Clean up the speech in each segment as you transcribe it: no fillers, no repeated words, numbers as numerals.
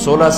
16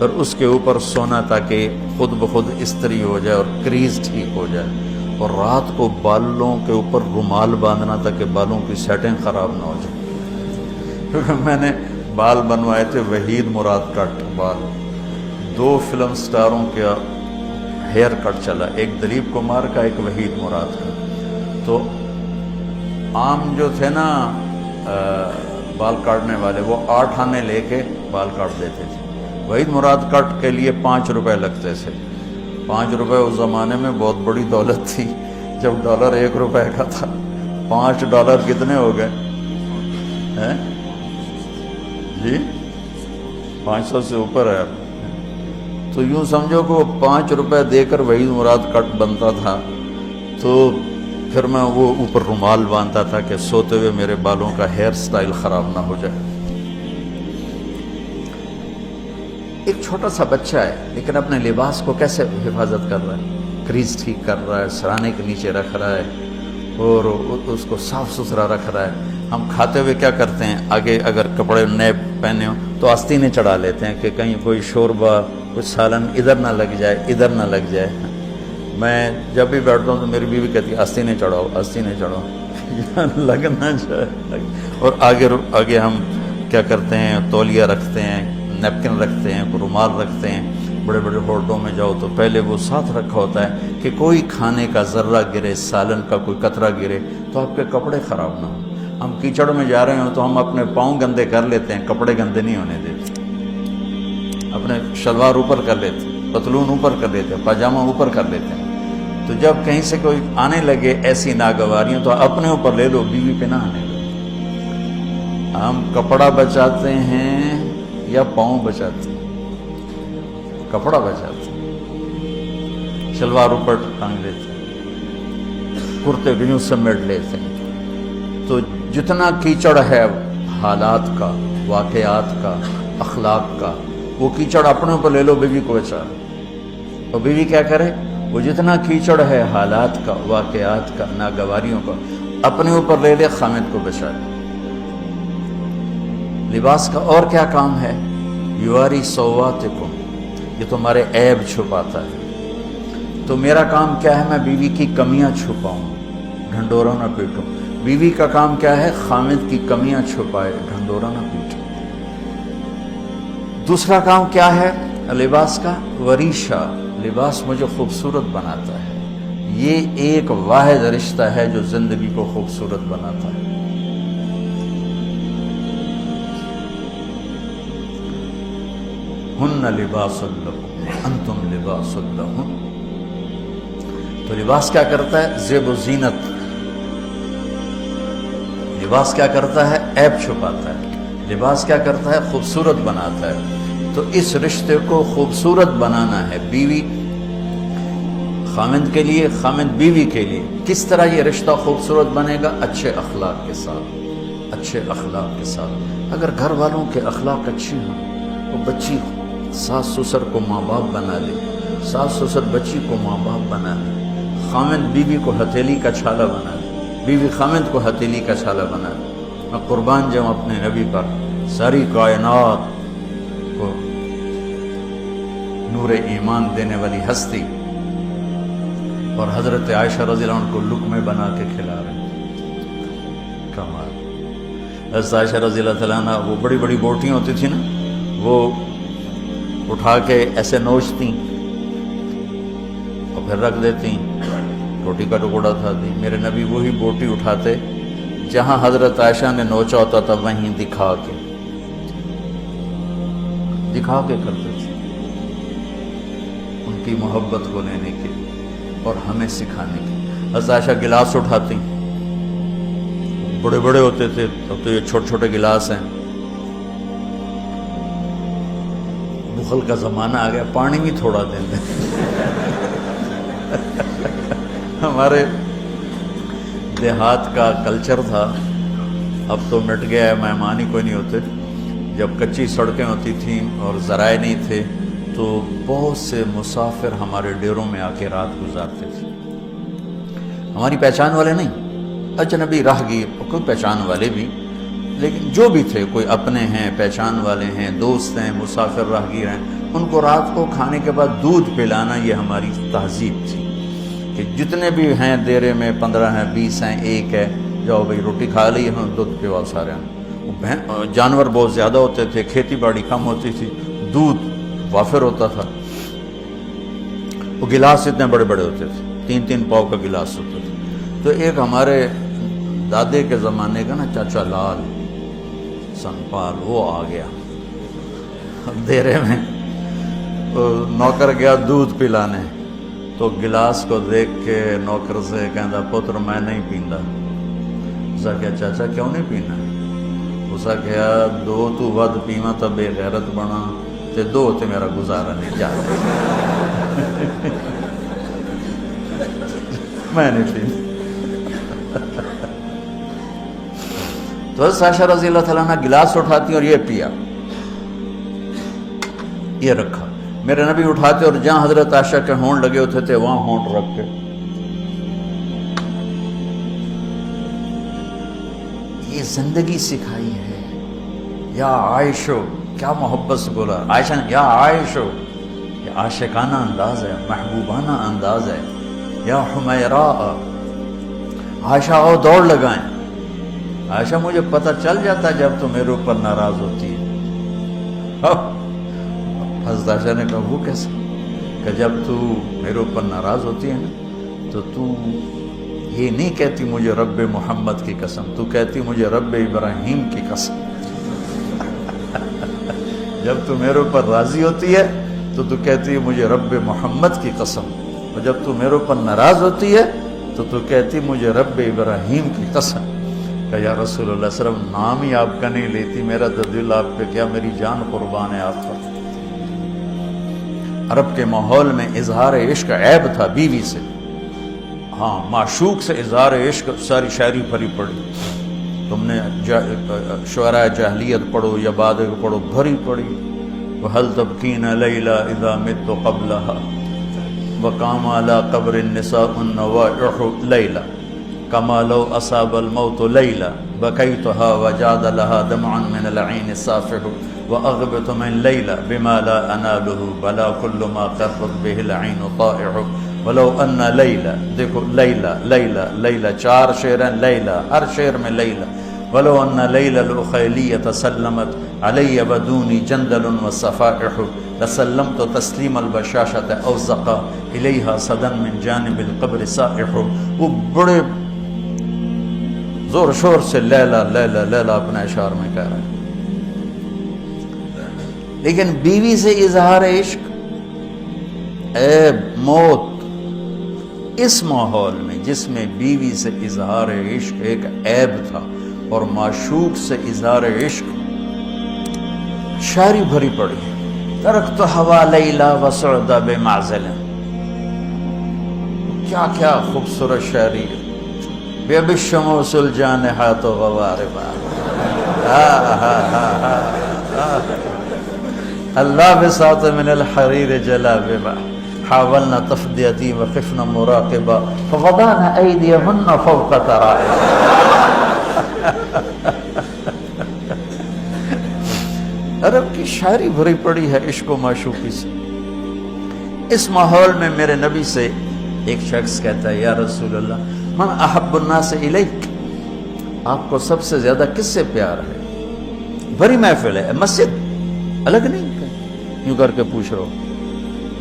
اور اس کے اوپر سونا تاکہ خود بخود استری ہو جائے اور کریز ٹھیک ہو جائے، اور رات کو بالوں کے اوپر رومال باندھنا تاکہ بالوں کی سیٹنگ خراب نہ ہو جائے۔ کیونکہ میں نے بال بنوائے تھے وحید مراد کٹ بال، 2 فلم سٹاروں کا ہیئر کٹ چلا، ایک دلیپ کمار کا، ایک وحید مراد کا۔ تو عام جو تھے نا بال کاٹنے والے، وہ 8 آنے لے کے بال کاٹ دیتے تھے۔ وحید مراد کٹ کے لیے 5 روپے لگتے تھے۔ 5 روپے اس زمانے میں بہت بڑی دولت تھی، جب ڈالر 1 روپے کا تھا۔ $5 کتنے ہو گئے ہیں جی؟ 500 سے اوپر ہے۔ تو یوں سمجھو کہ وہ 5 روپے دے کر وحید مراد کٹ بنتا تھا، تو پھر میں وہ اوپر رومال باندھتا تھا کہ سوتے ہوئے میرے بالوں کا ہیئر سٹائل خراب نہ ہو جائے۔ ایک چھوٹا سا بچہ ہے لیکن اپنے لباس کو کیسے حفاظت کر رہا ہے، کریز ٹھیک کر رہا ہے، سرانے کے نیچے رکھ رہا ہے اور اس کو صاف ستھرا رکھ رہا ہے۔ ہم کھاتے ہوئے کیا کرتے ہیں، آگے اگر کپڑے نئے پہنے ہوں تو آستینیں چڑھا لیتے ہیں کہ کہیں کوئی شوربہ کچھ سالن ادھر نہ لگ جائے، ادھر نہ لگ جائے۔ میں جب بھی بیٹھتا ہوں تو میری بیوی کہتی ہے آستینیں چڑھاؤ، آستینیں چڑھاؤ، لگ نہ جائے۔ اور آگے ہم کیا کرتے ہیں، تولیہ رکھتے ہیں، نیپکن رکھتے ہیں، رومال رکھتے ہیں۔ بڑے بڑے ہوٹلوں میں جاؤ تو پہلے وہ ساتھ رکھا ہوتا ہے کہ کوئی کھانے کا ذرہ گرے، سالن کا کوئی قطرہ گرے تو آپ کے کپڑے خراب نہ ہوں۔ ہم کیچڑ میں جا رہے ہوں تو ہم اپنے پاؤں گندے کر لیتے ہیں، کپڑے گندے نہیں ہونے دیتے۔ اپنے شلوار اوپر کر لیتے ہیں، پتلون اوپر کر لیتے ہیں، پاجامہ اوپر کر لیتے ہیں۔ تو جب کہیں سے کوئی آنے لگے ایسی ناگواریاں تو اپنے اوپر لے لو، بیوی پہ نہ آنے لو۔ ہم کپڑا بچاتے ہیں یا پاؤں بچاتے ہیں؟ کپڑا بچاتے ہیں، شلوار اوپر ٹانگ لیتے ہیں، کرتے کو یوں سمیٹ لیتے ہیں۔ تو جتنا کیچڑ ہے حالات کا، واقعات کا، اخلاق کا، وہ کیچڑ اپنے اوپر لے لو، بیوی کو بچا لو۔ اور بیوی کیا کرے، وہ جتنا کیچڑ ہے حالات کا، واقعات کا، ناگواریوں کا، اپنے اوپر لے لے، خامد کو بچا لے۔ لباس کا اور کیا کام ہے، یواری سواتکم، یہ تمہارے عیب چھپاتا ہے۔ تو میرا کام کیا ہے، میں بیوی کی کمیاں چھپاؤں، ڈھنڈورا نہ پیٹوں۔ بیوی کا کام کیا ہے، خامد کی کمیاں چھپائے، ڈھنڈورا نہ پیٹے۔ دوسرا کام کیا ہے لباس کا، وریشہ، لباس مجھے خوبصورت بناتا ہے۔ یہ ایک واحد رشتہ ہے جو زندگی کو خوبصورت بناتا ہے۔ ہن لباس لکم انتم لباس لہن۔ تو لباس کیا کرتا ہے، زیب و زینت۔ لباس کیا کرتا ہے، عیب چھپاتا ہے۔ لباس کیا کرتا ہے، خوبصورت بناتا ہے۔ تو اس رشتے کو خوبصورت بنانا ہے، بیوی خامند کے لیے، خامند بیوی کے لیے۔ کس طرح یہ رشتہ خوبصورت بنے گا، اچھے اخلاق کے ساتھ، اچھے اخلاق کے ساتھ۔ اگر گھر والوں کے اخلاق اچھے ہوں، وہ بچی ساس سسر کو ماں باپ بنا لے، ساس سسر بچی کو ماں باپ بنا لے، خامند بیوی کو ہتھیلی کا چھالا بنا لے، بیوی خامند کو ہتھیلی کا چھالا بنا لے۔ میں قربان جاؤں اپنے نبی پر، ساری کائنات کو نور ایمان دینے والی ہستی، اور حضرت عائشہ رضی اللہ عنہ کو لقمے بنا کے کھلا رہے ہیں۔ کمال۔ حضرت عائشہ رضی اللہ عنہ وہ بڑی بڑی بوٹیاں ہوتی تھیں نا، وہ اٹھا کے ایسے نوچتی اور پھر رکھ دیتی، روٹی کا ٹکڑا اٹھاتی۔ میرے نبی وہی بوٹی اٹھاتے جہاں حضرت عائشہ نے نوچا ہوتا تھا، وہیں دکھا کے کرتے تھے، ان کی محبت کو لینے کے لیے اور ہمیں سکھانے کے لیے۔ حضرت عائشہ گلاس اٹھاتی، بڑے بڑے ہوتے تھے، اب تو یہ چھوٹے چھوٹے گلاس ہیں۔ بخل کا زمانہ آ گیا، پانی بھی تھوڑا دیں دیں۔ ہمارے دیہات کا کلچر تھا، اب تو مٹ گیا ہے، مہمان ہی کوئی نہیں ہوتے۔ جب کچی سڑکیں ہوتی تھیں اور ذرائع نہیں تھے تو بہت سے مسافر ہمارے ڈیروں میں آ کے رات گزارتے تھے، ہماری پہچان والے نہیں، اجنبی راہگیر، کوئی پہچان والے بھی، لیکن جو بھی تھے، کوئی اپنے ہیں، پہچان والے ہیں، دوست ہیں، مسافر راہگیر ہیں، ان کو رات کو کھانے کے بعد دودھ پلانا یہ ہماری تہذیب تھی کہ جتنے بھی ہیں دیرے میں 15 ہیں 20 ہیں 1 ہے، جاؤ بھائی روٹی کھا لی ہاں دودھ پلاؤ سارے ہیں۔ جانور بہت زیادہ ہوتے تھے، کھیتی باڑی کم ہوتی تھی، دودھ وافر ہوتا تھا، وہ گلاس اتنے بڑے بڑے ہوتے تھے، 3 پاؤ کا گلاس ہوتا تھا۔ تو ایک ہمارے دادے کے زمانے کا نا چاچا لال سنپال وہ آ گیا دیرے میں، نوکر گیا دودھ پلانے، تو گلاس کو دیکھ کے نوکر سے کہندا پتر میں نہیں پیندا۔ اسا کہا چاچا کیوں نہیں پینا؟ اسا کہا 2 تو ود پیواں تو بے غیرت بنا تے 2 تے میرا گزارا نہیں جا میں نہیں پینا۔ تو حضرت عائشہ رضی اللہ تعالیٰ عنہ گلاس اٹھاتی اور یہ پیا، یہ رکھا۔ میرے نبی اٹھاتے اور جہاں حضرت عائشہ کے ہونٹ لگے ہوتے تھے وہاں ہونٹ رکھ کے یہ زندگی سکھائی ہے۔ یا عائشو، کیا محبت سے بولا عائشہ نے، یا عائشو، یہ عاشقانہ انداز ہے، محبوبانہ انداز ہے۔ یا حمیراء، عائشہ آؤ دوڑ لگائیں۔ عائشہ مجھے پتہ چل جاتا جب تو میرے اوپر ناراض ہوتی ہے۔ حضرت عائشہ نے کہا وہ کیسے؟ کہ جب تو میرے اوپر ناراض ہوتی ہے نا تو یہ نہیں کہتی مجھے رب محمد کی قسم، تو کہتی مجھے رب ابراہیم کی قسم۔ جب تو میرے اوپر راضی ہوتی ہے تو کہتی ہے مجھے رب محمد کی قسم، اور جب تو میرے اوپر ناراض ہوتی ہے تو کہتی مجھے رب ابراہیم کی قسم۔ کہ یا رسول اللہ صلی اللہ علیہ وسلم نام ہی آپ کا نہیں لیتی، میرا دل آپ پہ کیا، میری جان قربان ہے آپ پر۔ عرب کے ماحول میں اظہار عشق عیب تھا بیوی سے، ہاں معشوق سے اظہار عشق ساری شاعری بھری پڑی، تم نے شعراء جاہلیت پڑھو یا بعد پڑھو بھری پڑی۔ وَهَلْ تَبْكِينَ لَيْلَا إِذَا مِتُّ قَبْلَهَا وَقَامَ عَلَىٰ قَبْرِ النِّسَاءُ النَّوَائِحُ لَيْلًا كَمَا لَوْ أَصَابَ الْمَوْتُ لَيْلًا بَكَيْتُهَا وَجَادَ لَهَا دَمْعًا مِنَ الْعَيْنِ الصَّافِحُ وَأَغْبِطُ مِنْ لَيْلًا بِمَا لَا أَنَالُهُ بَلَا كُلُّ مَا قَرَّتْ بِهِ الْعَيْنُ طَائِعُ وَلَوْ أَنَّ لَيْلًا، دیکھو لیلہ لیلہ لیلہ 4 شعر ہیں، لیلہ ہر شعر میں لیلہ۔ وَلَوْ أَنَّ لَيْلَ الْأُخَيْلِيَّةَ سَلَّمَتْ عَلَيَّ بَدُونِي جَنْدَلٌ وَالصَّفَائِحُ لَسَلَّمْتُ تَسْلِيمَ الْبَشَاشَةِ أَوْ زَقَا إِلَيْهَا صَدًا مِنْ جَانِبِ الْقَبْرِ سَائِحُ۔ وہ بڑے زور شور سے لیلہ لیلہ لیلہ اپنے اشعار میں کہہ رہا ہے، لیکن بیوی سے اظہار عشق عیب موت۔ اس ماحول میں جس میں بیوی سے اظہار عشق ایک عیب تھا اور معشوق سے اظہار عشق شاعری بھری پڑی۔ ترکت ہوا لیلا وسعد بمعزل، کیا کیا خوبصورت شاعری ہے۔ بے بالشموس الجانحات غواربا، اللہ بساط من الحریر جلاببا حاولنا تفدیتی وخفنا مراقبا فوضعنا ایدیہن فوق ترائب۔ عرب کی شاعری بھری پڑی ہے عشق و معشوقی سے۔ اس ماحول میں میرے نبی سے ایک شخص کہتا ہے یا رسول اللہ من احب الناس الیک، آپ کو سب سے زیادہ کس سے پیار ہے؟ بھری محفل ہے، مسجد الگ نہیں یوں کر کے پوچھ رہا ہوں،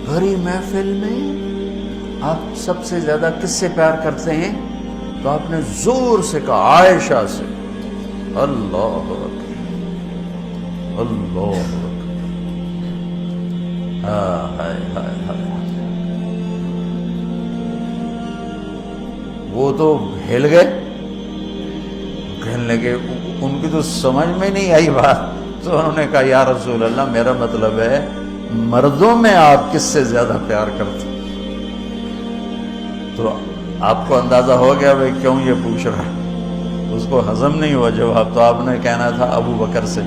بھری محفل میں آپ سب سے زیادہ کس سے پیار کرتے ہیں؟ تو آپ نے زور سے کہا عائشہ سے۔ اللہ اکبر اللہ اکبر، ہائے ہائے ہائے۔ وہ تو ہل گئے، کہنے لگے، ان کی تو سمجھ میں نہیں آئی بات، تو انہوں نے کہا یا رسول اللہ میرا مطلب ہے مردوں میں آپ کس سے زیادہ پیار کرتے؟ تو آپ کو اندازہ ہو گیا بھائی کیوں یہ پوچھ رہا ہے، اس کو ہضم نہیں ہوا جواب۔ تو آپ نے کہنا تھا ابو بکر سے،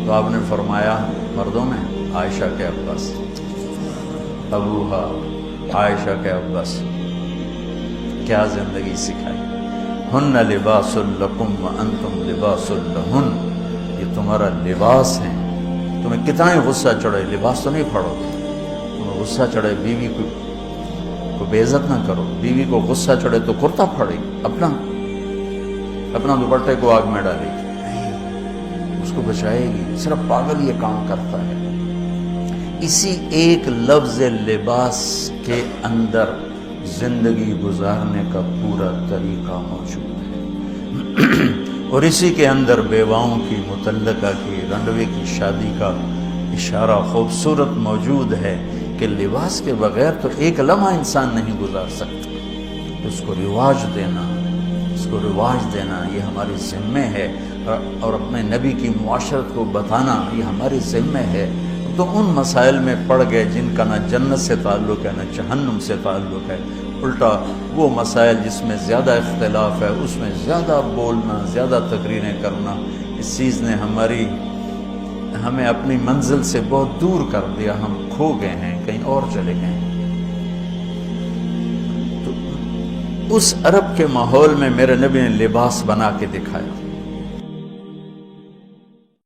تو آپ نے فرمایا مردوں میں عائشہ کے عباس، ابوہا عائشہ کے عباس۔ کیا زندگی سکھائی، ہن لباس لکم وانتم لباس لہن، یہ تمہارا لباس ہیں، تمہیں کتنا ہی غصہ چڑھے لباس تو نہیں پھاڑو گے. تمہیں غصہ چڑھے بیوی کو بے عزت نہ کرو. بیوی کو غصہ چڑھے تو کرتا پھاڑے گی, اپنا دوپٹے کو آگ میں ڈالے گی, اس کو بچائے گی. صرف پاگل یہ کام کرتا ہے. اسی ایک لفظ لباس کے اندر زندگی گزارنے کا پورا طریقہ موجود ہے. اور اسی کے اندر بیواؤں کی, مطلقہ کی, رنڈوے کی شادی کا اشارہ خوبصورت موجود ہے کہ لباس کے بغیر تو ایک لمحہ انسان نہیں گزار سکتا. اس کو رواج دینا یہ ہماری ذمہ ہے, اور اپنے نبی کی معاشرت کو بتانا یہ ہماری ذمہ ہے. تو ان مسائل میں پڑ گئے جن کا نہ جنت سے تعلق ہے نہ جہنم سے تعلق ہے. الٹا وہ مسائل جس میں زیادہ اختلاف ہے اس میں زیادہ بولنا, زیادہ تقریریں کرنا, اس چیز نے ہمیں اپنی منزل سے بہت دور کر دیا. ہم کھو گئے ہیں, کہیں اور چلے گئے ہیں. تو اس عرب کے ماحول میں میرے نبی نے لباس بنا کے دکھایا.